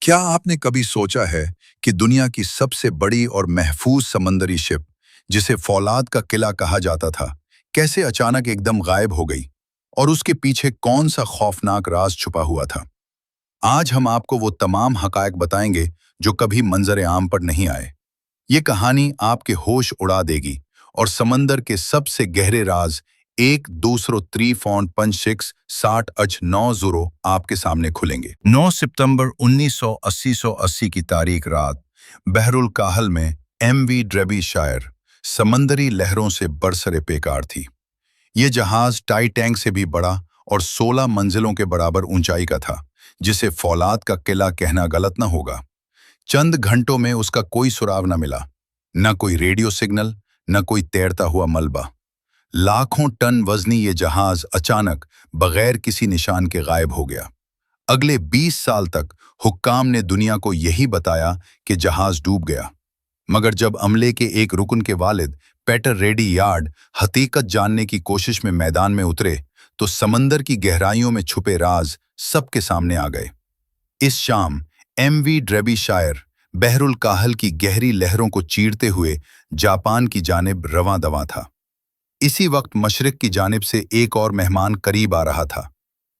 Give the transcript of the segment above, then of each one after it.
क्या आपने कभी सोचा है कि दुनिया की सबसे बड़ी और महफूज समंदरी शिप, जिसे फौलाद का किला कहा जाता था, कैसे अचानक एकदम गायब हो गई और उसके पीछे कौन सा खौफनाक राज छुपा हुआ था? आज हम आपको वो तमाम हकायक बताएंगे जो कभी मंजर आम पर नहीं आए। ये कहानी आपके होश उड़ा देगी और समंदर के सबसे गहरे राज एक दूसरो 3.5660 आपके सामने खुलेंगे। 9 सितंबर 1980 की तारीख रात बहरुल काहल में एमवी ड्रेबीशायर समंदरी लहरों से बरसरे पेकार थी। ये जहाज टाइटैंक से भी बड़ा और 16 मंजिलों के बराबर ऊंचाई का था, जिसे फौलाद का किला कहना गलत न होगा। चंद घंटों में उसका कोई सुराग न मिला, न कोई रेडियो सिग्नल, न कोई तैरता हुआ मलबा। लाखों टन वजनी ये जहाज अचानक बगैर किसी निशान के गायब हो गया। अगले 20 साल तक हुक्काम ने दुनिया को यही बताया कि जहाज डूब गया, मगर जब अमले के एक रुकन के वालिद पेटर रेडी यार्ड हकीकत जानने की कोशिश में मैदान में उतरे, तो समंदर की गहराइयों में छुपे राज सबके सामने आ गए। इस शाम एमवी ड्रेबीशायर बहरुल काहल की गहरी लहरों को चीरते हुए जापान की जानिब रवां दवां था। इसी वक्त मशरिक की जानिब से एक और मेहमान करीब आ रहा था,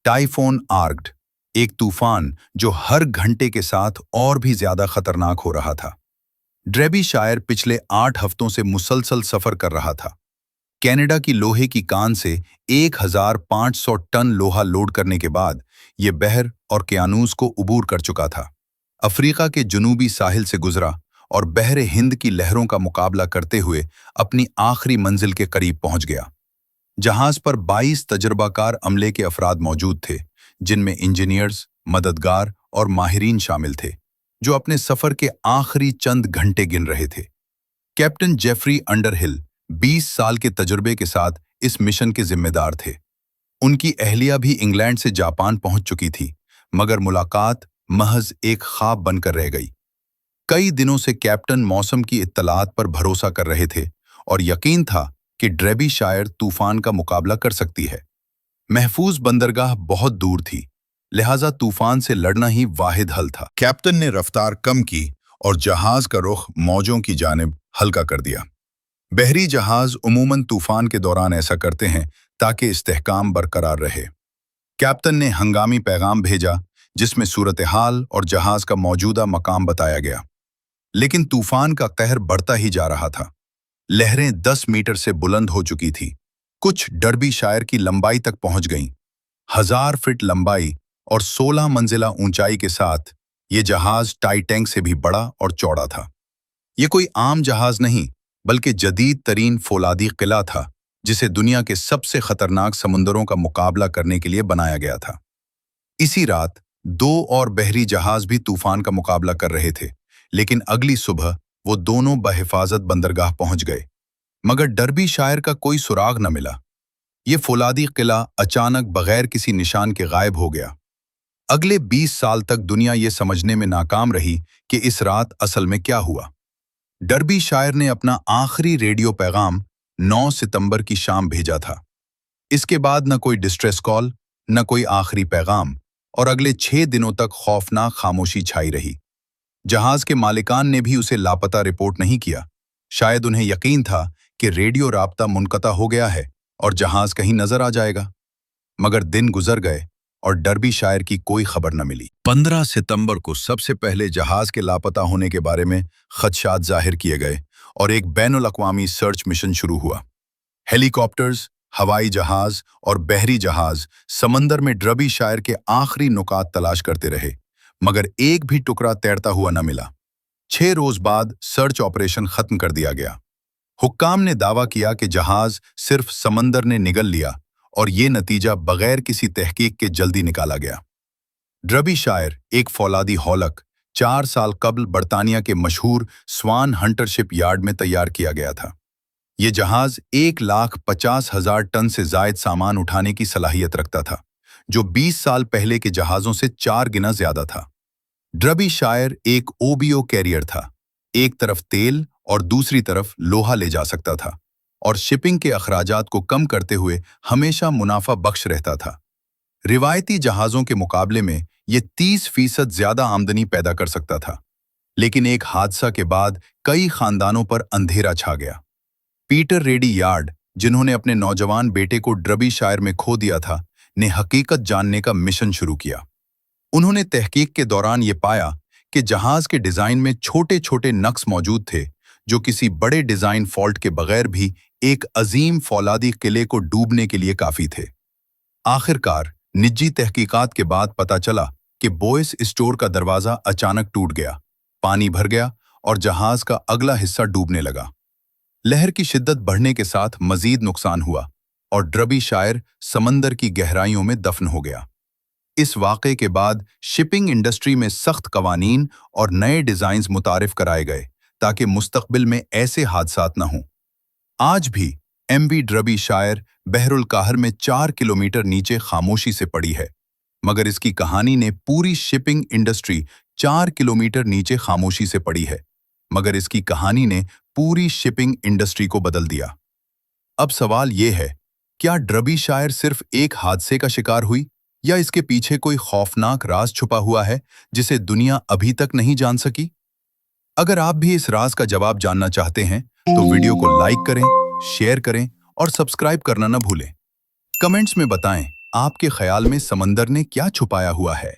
टाइफोन आर्क्ड, एक तूफान जो हर घंटे के साथ और भी ज्यादा खतरनाक हो रहा था। ड्रेबीशायर पिछले 8 हफ्तों से मुसलसल सफर कर रहा था। कनाडा की लोहे की कान से 1500 टन लोहा लोड करने के बाद ये बहर और क्यानूस को उबूर कर चुका था। अफ्रीका के जुनूबी साहिल से गुजरा और बहरे हिंद की लहरों का मुकाबला करते हुए अपनी आखिरी मंजिल के करीब पहुंच गया। जहाज पर 22 तजर्बाकार अमले के अफराद मौजूद थे, जिनमें इंजीनियर्स, मददगार और माहिरीन शामिल थे, जो अपने सफर के आखिरी चंद घंटे गिन रहे थे। कैप्टन जेफरी अंडरहिल 20 साल के तजुर्बे के साथ इस मिशन के जिम्मेदार थे। उनकी अहलिया भी इंग्लैंड से जापान पहुंच चुकी थी, मगर मुलाकात महज एक ख्वाब बनकर रह गई। कई दिनों से कैप्टन मौसम की इत्तलात पर भरोसा कर रहे थे और यकीन था कि ड्रेबीशायर तूफान का मुकाबला कर सकती है। महफूज बंदरगाह बहुत दूर थी, लिहाजा तूफान से लड़ना ही वाहिद हल था। कैप्टन ने रफ्तार कम की और जहाज का रुख मौजों की जानिब हल्का कर दिया। बहरी जहाज उमूमन तूफान के दौरान ऐसा करते हैं ताकि इस्तेहकाम बरकरार रहे। कैप्टन ने हंगामी पैगाम भेजा, जिसमें सूरत हाल और जहाज का मौजूदा मकाम बताया गया। लेकिन तूफान का कहर बढ़ता ही जा रहा था। लहरें 10 मीटर से बुलंद हो चुकी थी, कुछ ड्रेबीशायर की लंबाई तक पहुंच गईं। 1000 फीट लंबाई और 16 मंजिला ऊंचाई के साथ ये जहाज टाइटैंक से भी बड़ा और चौड़ा था। ये कोई आम जहाज नहीं, बल्कि जदीद तरीन फौलादी किला था, जिसे दुनिया के सबसे खतरनाक समुंदरों का मुकाबला करने के लिए बनाया गया था। इसी रात 2 और बहरी जहाज भी तूफान का मुकाबला कर रहे थे, लेकिन अगली सुबह वो दोनों बहिफाजत बंदरगाह पहुंच गए, मगर ड्रेबीशायर का कोई सुराग न मिला। ये फौलादी किला अचानक बगैर किसी निशान के गायब हो गया। अगले 20 साल तक दुनिया ये समझने में नाकाम रही कि इस रात असल में क्या हुआ। ड्रेबीशायर ने अपना आखिरी रेडियो पैगाम 9 सितंबर की शाम भेजा था। इसके बाद न कोई डिस्ट्रेस कॉल, न कोई आखिरी पैगाम, और अगले 6 दिनों तक खौफनाक खामोशी छाई रही। जहाज के मालिकान ने भी उसे लापता रिपोर्ट नहीं किया। शायद उन्हें यकीन था कि रेडियो राब्ता मुनक़ता हो गया है और जहाज कहीं नजर आ जाएगा। मगर दिन गुजर गए और ड्रेबीशायर की कोई खबर न मिली। 15 सितंबर को सबसे पहले जहाज के लापता होने के बारे में खदशात जाहिर किए गए और एक बैनुल-अक़वामी सर्च मिशन शुरू हुआ। हेलीकॉप्टर्स, हवाई जहाज और बहरी जहाज समंदर में ड्रेबीशायर के आखिरी नुकात तलाश करते रहे, मगर एक भी टुकड़ा तैरता हुआ न मिला। 6 रोज बाद सर्च ऑपरेशन खत्म कर दिया गया। हुक्काम ने दावा किया कि जहाज सिर्फ समंदर ने निगल लिया और ये नतीजा बगैर किसी तहकीक के जल्दी निकाला गया। ड्रेबीशायर, एक फौलादी हौलक, 4 साल कबल बरतानिया के मशहूर स्वान हंटर शिप यार्ड में तैयार किया गया था। ये जहाज 1,50,000 टन से जायद सामान उठाने की सलाहियत रखता था, जो 20 साल पहले के जहाजों से 4 गुना ज्यादा था। ड्रेबीशायर एक ओबीओ कैरियर था, एक तरफ तेल और दूसरी तरफ लोहा ले जा सकता था, और शिपिंग के अखराजात को कम करते हुए हमेशा मुनाफा बख्श रहता था। रिवायती जहाज़ों के मुकाबले में ये 30% ज्यादा आमदनी पैदा कर सकता था। लेकिन एक हादसा के बाद कई खानदानों पर अंधेरा छा गया। पीटर रेडी यार्ड, जिन्होंने अपने नौजवान बेटे को ड्रबीशायर में खो दिया था, ने हकीकत जानने का मिशन शुरू किया। उन्होंने तहकीक के दौरान ये पाया कि जहाज के डिजाइन में छोटे छोटे नक्स मौजूद थे, जो किसी बड़े डिजाइन फॉल्ट के बगैर भी एक अजीम फौलादी किले को डूबने के लिए काफी थे। आखिरकार निजी तहकीकात के बाद पता चला कि बॉयस स्टोर का दरवाजा अचानक टूट गया, पानी भर गया और जहाज का अगला हिस्सा डूबने लगा। लहर की शिद्दत बढ़ने के साथ मजीद नुकसान हुआ और ड्रबीशायर समंदर की गहराइयों में दफन हो गया। इस वाक़े के बाद शिपिंग इंडस्ट्री में सख्त कवानीन और नए डिज़ाइंस मुतारिफ कराए गए ताकि मुस्तकबिल में ऐसे हादसात न हों। आज भी एमवी ड्रबीशायर बहरुल काहर में 4 किलोमीटर नीचे खामोशी से पड़ी है, मगर इसकी कहानी ने पूरी शिपिंग इंडस्ट्री 4 किलोमीटर नीचे खामोशी से पड़ी है, मगर इसकी कहानी ने पूरी शिपिंग इंडस्ट्री को बदल दिया। अब सवाल ये है, क्या ड्रबीशायर सिर्फ एक हादसे का शिकार हुई या इसके पीछे कोई खौफनाक राज छुपा हुआ है जिसे दुनिया अभी तक नहीं जान सकी? अगर आप भी इस राज का जवाब जानना चाहते हैं तो वीडियो को लाइक करें, शेयर करें और सब्सक्राइब करना न भूलें। कमेंट्स में बताएं आपके ख्याल में समंदर ने क्या छुपाया हुआ है।